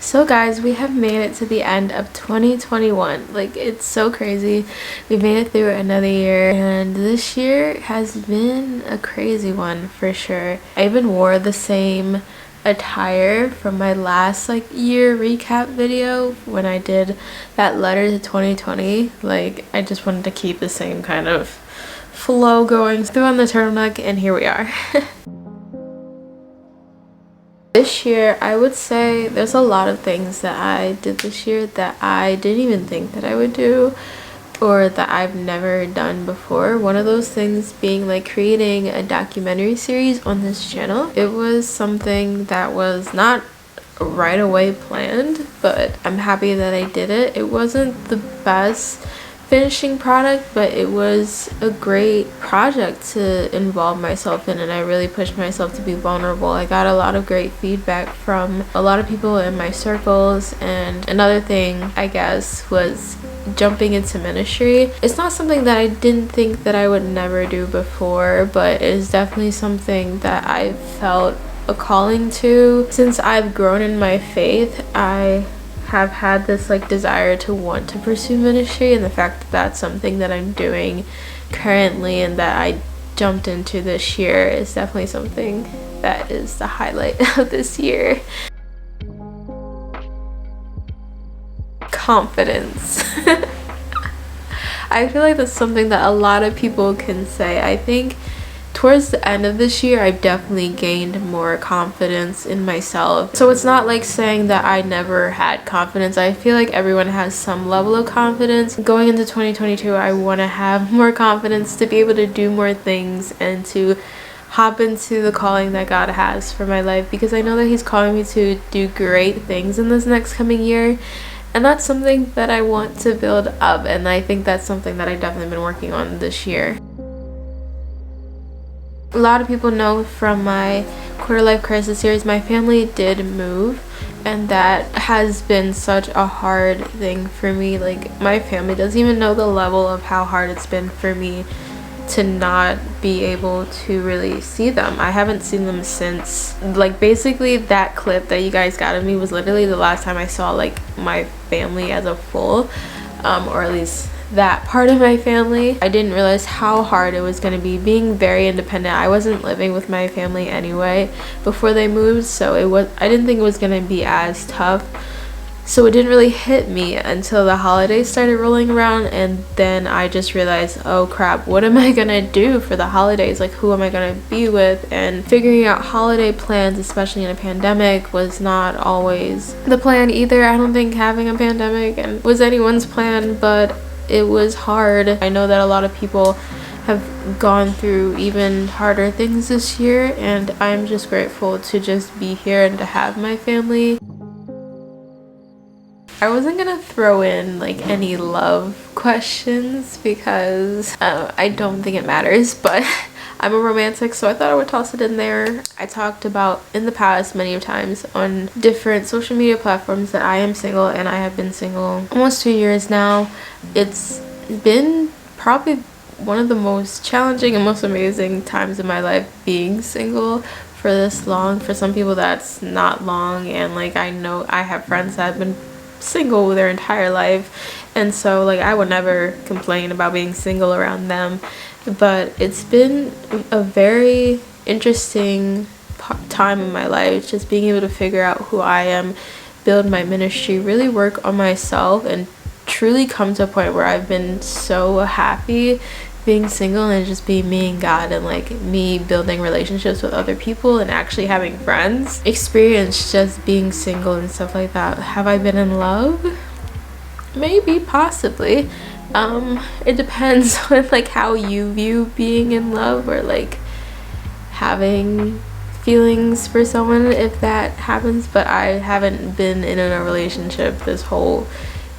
So guys, we have made it to the end of 2021. Like, it's so crazy. We made it through another year, and this year has been a crazy one for sure. I even wore the same attire from my last year recap video when I did that letter to 2020. Like, I just wanted to keep the same kind of flow going. Threw on the turtleneck, and here we are. This year, I would say there's a lot of things that I did this year that I didn't even think that I would do or that I've never done before. One of those things being creating a documentary series on this channel. It was something that was not right away planned, but I'm happy that I did it. It wasn't the best finishing product, but it was a great project to involve myself in, and I really pushed myself to be vulnerable. I got a lot of great feedback from a lot of people in my circles, and another thing I guess was jumping into ministry. It's not something that I didn't think that I would never do before, but it is definitely something that I felt a calling to. Since I've grown in my faith, I have had this desire to want to pursue ministry, and the fact that that's something that I'm doing currently and that I jumped into this year is definitely something that is the highlight of this year. Confidence. I feel like that's something that a lot of people can say. I think towards the end of this year, I've definitely gained more confidence in myself. So it's not like saying that I never had confidence. I feel like everyone has some level of confidence. Going into 2022, I want to have more confidence to be able to do more things and to hop into the calling that God has for my life, because I know that He's calling me to do great things in this next coming year. And that's something that I want to build up, and I think that's something that I've definitely been working on this year. A lot of people know from my quarter life crisis series, my family did move, and that has been such a hard thing for me. My family doesn't even know the level of how hard it's been for me to not be able to really see them. I haven't seen them since basically that clip that you guys got of me was literally the last time I saw my family as a full, or at least that part of my family. I didn't realize how hard it was going to be being very independent. I wasn't living with my family anyway before they moved, so I didn't think it was going to be as tough. So it didn't really hit me until the holidays started rolling around, and then I just realized, oh crap, what am I gonna do for the holidays? Who am I gonna be with? And figuring out holiday plans, especially in a pandemic, was not always the plan either. I don't think having a pandemic was anyone's plan, but it was hard. I know that a lot of people have gone through even harder things this year, and I'm just grateful to just be here and to have my family. I wasn't gonna throw in any love questions because I don't think it matters, but I'm a romantic, so I thought I would toss it in there. I talked about in the past many times on different social media platforms that I am single, and I have been single almost 2 years now. It's been probably one of the most challenging and most amazing times in my life being single for this long. For some people that's not long, and I know I have friends that have been single their entire life, and so I would never complain about being single around them. But it's been a very interesting time in my life, just being able to figure out who I am, build my ministry, really work on myself, and truly come to a point where I've been so happy being single and just being me and God, and me building relationships with other people and actually having friends. Experience just being single and stuff like that. Have I been in love? Maybe, possibly. It depends on how you view being in love, or having feelings for someone, if that happens. But I haven't been in a relationship this whole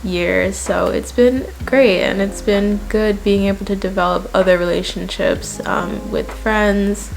year, so it's been great, and it's been good being able to develop other relationships with friends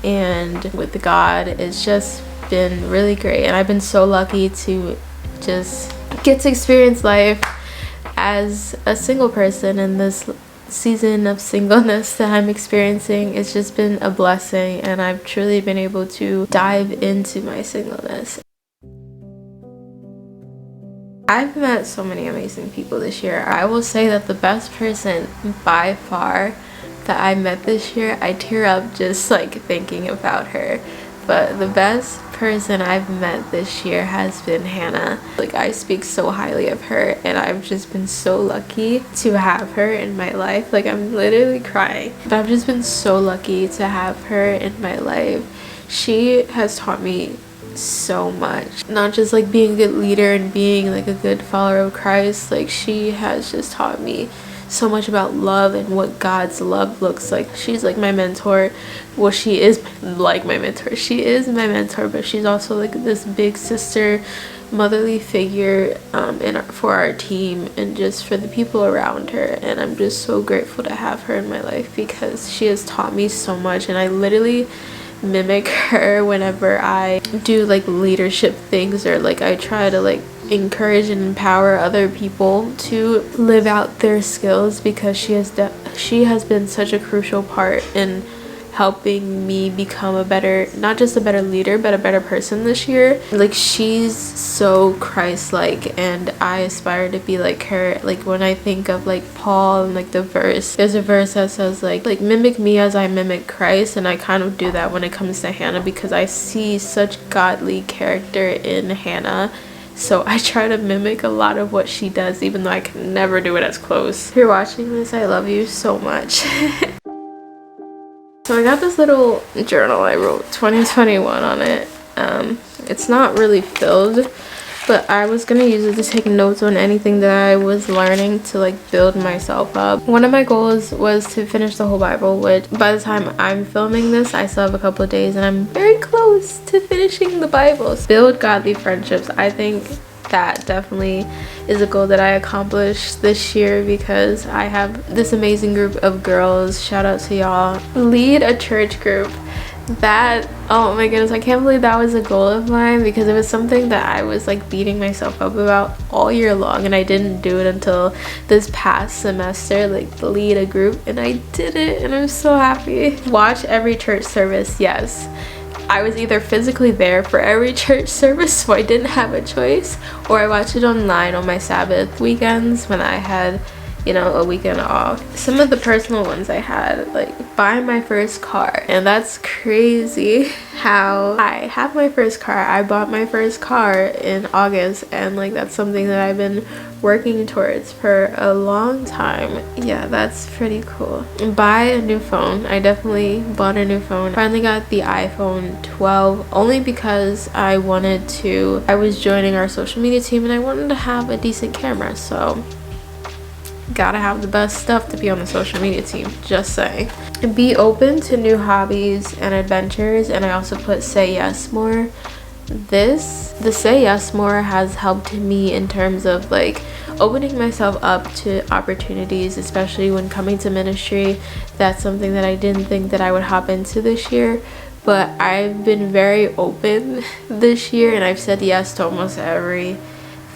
and with God. It's just been really great, and I've been so lucky to just get to experience life as a single person in this season of singleness that I'm experiencing. It's just been a blessing, and I've truly been able to dive into my singleness. I've met so many amazing people this year. I will say that the best person by far that I met this year, I tear up just like thinking about her. But the best person I've met this year has been Hannah. Like, I speak so highly of her, and I've just been so lucky to have her in my life. Like, I'm literally crying, but I've just been so lucky to have her in my life. She has taught me so much, not just like being a good leader and being like a good follower of Christ. Like, she has just taught me so much about love and what God's love looks like. She's like my mentor. Well, she is like my mentor. She is my mentor, but she's also like this big sister, motherly figure for our team and just for the people around her. And I'm just so grateful to have her in my life because she has taught me so much, and I literally mimic her whenever I do like leadership things, or like I try to like encourage and empower other people to live out their skills, because she has been such a crucial part in helping me become a better, not just a better leader, but a better person this year. Like, she's so Christ-like, and I aspire to be like her. Like, when I think of like Paul and like there's a verse that says like mimic me as I mimic Christ, and I kind of do that when it comes to Hannah because I see such godly character in Hannah. So I try to mimic a lot of what she does, even though I can never do it as close. If you're watching this, I love you so much. So I got this little journal. I wrote 2021 on it. It's not really filled, but I was gonna use it to take notes on anything that I was learning to like build myself up. One of my goals was to finish the whole Bible, which by the time I'm filming this, I still have a couple of days and I'm very close to finishing the Bible. Build godly friendships. I think that definitely is a goal that I accomplished this year because I have this amazing group of girls. Shout out to y'all. Lead a church group. That, oh my goodness, I can't believe that was a goal of mine, because it was something that I was like beating myself up about all year long, and I didn't do it until this past semester, like lead a group, and I did it, and I'm so happy. Watch every church service. Yes, I was either physically there for every church service, so I didn't have a choice, or I watched it online on my Sabbath weekends when I had, you know, a weekend off. Some of the personal ones I had, like buy my first car, and that's crazy how I have my first car. I bought my first car in August, and like that's something that I've been working towards for a long time. Yeah, that's pretty cool. Buy a new phone. I definitely bought a new phone. Finally got the iPhone 12 only because I was joining our social media team and I wanted to have a decent camera, so gotta have the best stuff to be on the social media team, just saying. Be open to new hobbies and adventures, and I also put say yes more. The say yes more has helped me in terms of like opening myself up to opportunities, especially when coming to ministry. That's something that I didn't think that I would hop into this year, but I've been very open this year, and I've said yes to almost everything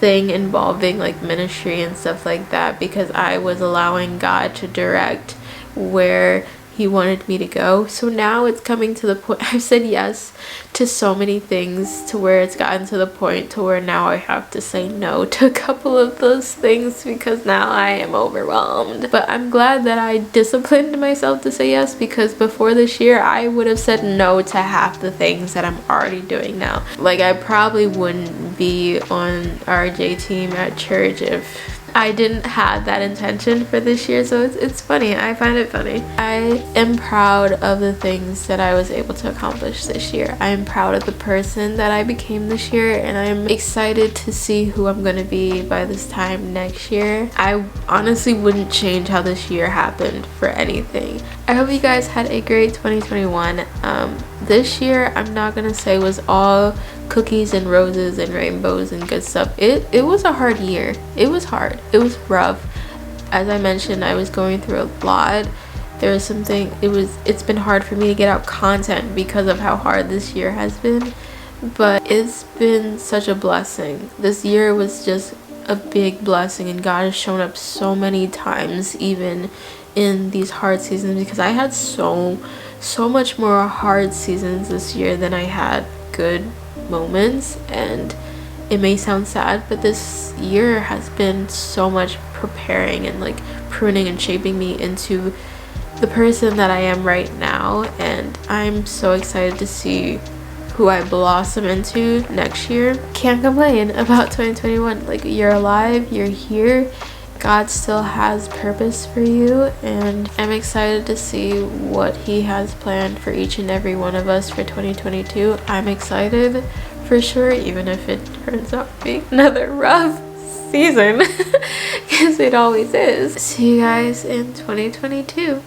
involving like ministry and stuff like that, because I was allowing God to direct where he wanted me to go. So now it's coming to the point, I've said yes to so many things to where it's gotten to the point to where now I have to say no to a couple of those things because now I am overwhelmed. But I'm glad that I disciplined myself to say yes, because before this year I would have said no to half the things that I'm already doing now. Like, I probably wouldn't be on RJ team at church if I didn't have that intention for this year. So it's funny. I find it funny. I am proud of the things that I was able to accomplish this year. I am proud of the person that I became this year, and I'm excited to see who I'm gonna be by this time next year. I honestly wouldn't change how this year happened for anything. I hope you guys had a great 2021. This year I'm not gonna say was all cookies and roses and rainbows and good stuff. It was a hard year. It was hard. It was rough. As I mentioned, I was going through a lot. There was something, it's been hard for me to get out content because of how hard this year has been, but it's been such a blessing. This year was just a big blessing, and God has shown up so many times even in these hard seasons, because I had so much more hard seasons this year than I had good moments, and it may sound sad, but this year has been so much preparing and like pruning and shaping me into the person that I am right now, and I'm so excited to see who I blossom into next year. Can't complain about 2021. Like, you're alive, you're here, God still has purpose for you, and I'm excited to see what he has planned for each and every one of us for 2022. I'm excited for sure, even if it turns out to be another rough season, because it always is. See you guys in 2022.